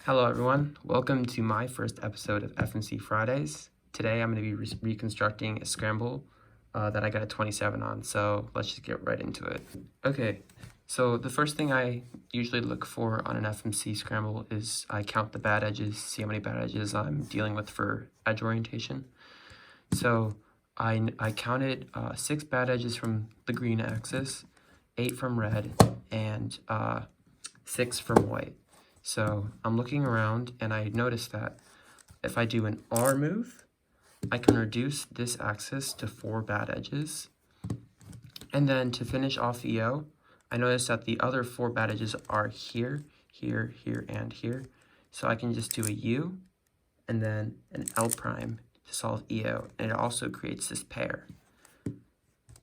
Hello everyone, welcome to my first episode of FMC Fridays. Today I'm going to be reconstructing a scramble that I got a 27 on, so let's just get right into it. Okay, so the first thing I usually look for on an FMC scramble is I count the bad edges, see how many bad edges I'm dealing with for edge orientation. So I counted 6 bad edges from the green axis, 8 from red, and 6 from white. So I'm looking around and I noticed that if I do an R move, I can reduce this axis to 4 bad edges. And then to finish off EO, I noticed that the other 4 bad edges are here, here, here, and here. So I can just do a U and then an L prime to solve EO. And it also creates this pair.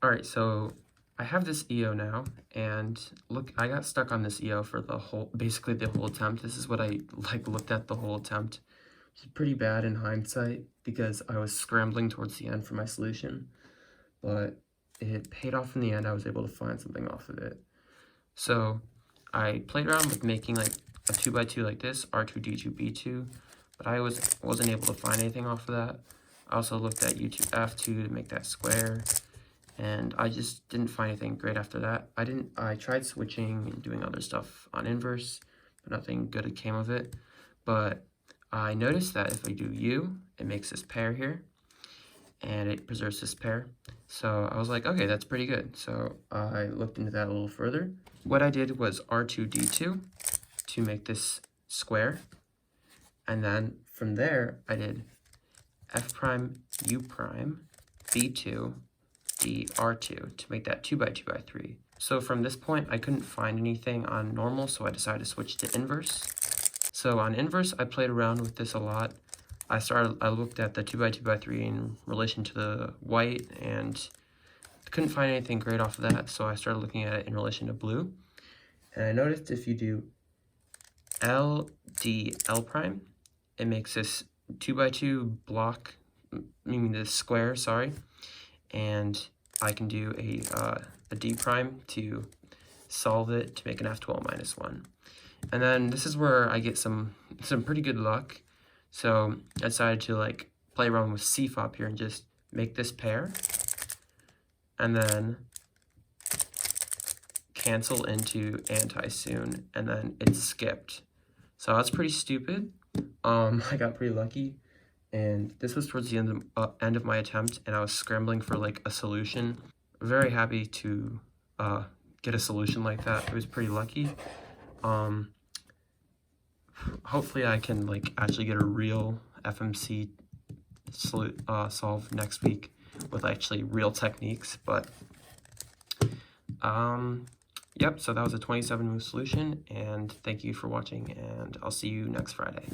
Alright, so I have this EO now, and look, I got stuck on this EO for basically the whole attempt. This is what I looked at the whole attempt. It's pretty bad in hindsight because I was scrambling towards the end for my solution, but it paid off in the end. I was able to find something off of it. So I played around with making like a 2x2 like this, R2, D2, B2, but I wasn't able to find anything off of that. I also looked at U2, F2 to make that square, and I just didn't find anything great after that. I tried switching and doing other stuff on inverse, but nothing good came of it. But I noticed that if I do U, it makes this pair here, and it preserves this pair. So I was like, okay, that's pretty good. So I looked into that a little further. What I did was R2, D2 to make this square, and then from there, I did F prime, U prime, B2, D, R2 to make that 2x2x3. So from this point, I couldn't find anything on normal, so I decided to switch to inverse. So on inverse, I played around with this a lot. I looked at the 2x2x3 in relation to the white and couldn't find anything great off of that, so I started looking at it in relation to blue. And I noticed if you do L, D, L prime, it makes this 2x2 block, meaning this square, sorry. And I can do a D prime to solve it to make an F12 minus 1. And then this is where I get some pretty good luck. So I decided to play around with C-fop here and just make this pair. And then cancel into anti-soon, and then it's skipped. So that's pretty stupid. I got pretty lucky. And this was towards the end of my attempt, and I was scrambling for a solution. Very happy to get a solution like that. It was pretty lucky. Hopefully I can actually get a real FMC solve next week with actually real techniques. But yep, so that was a 27 move solution, and thank you for watching, and I'll see you next Friday.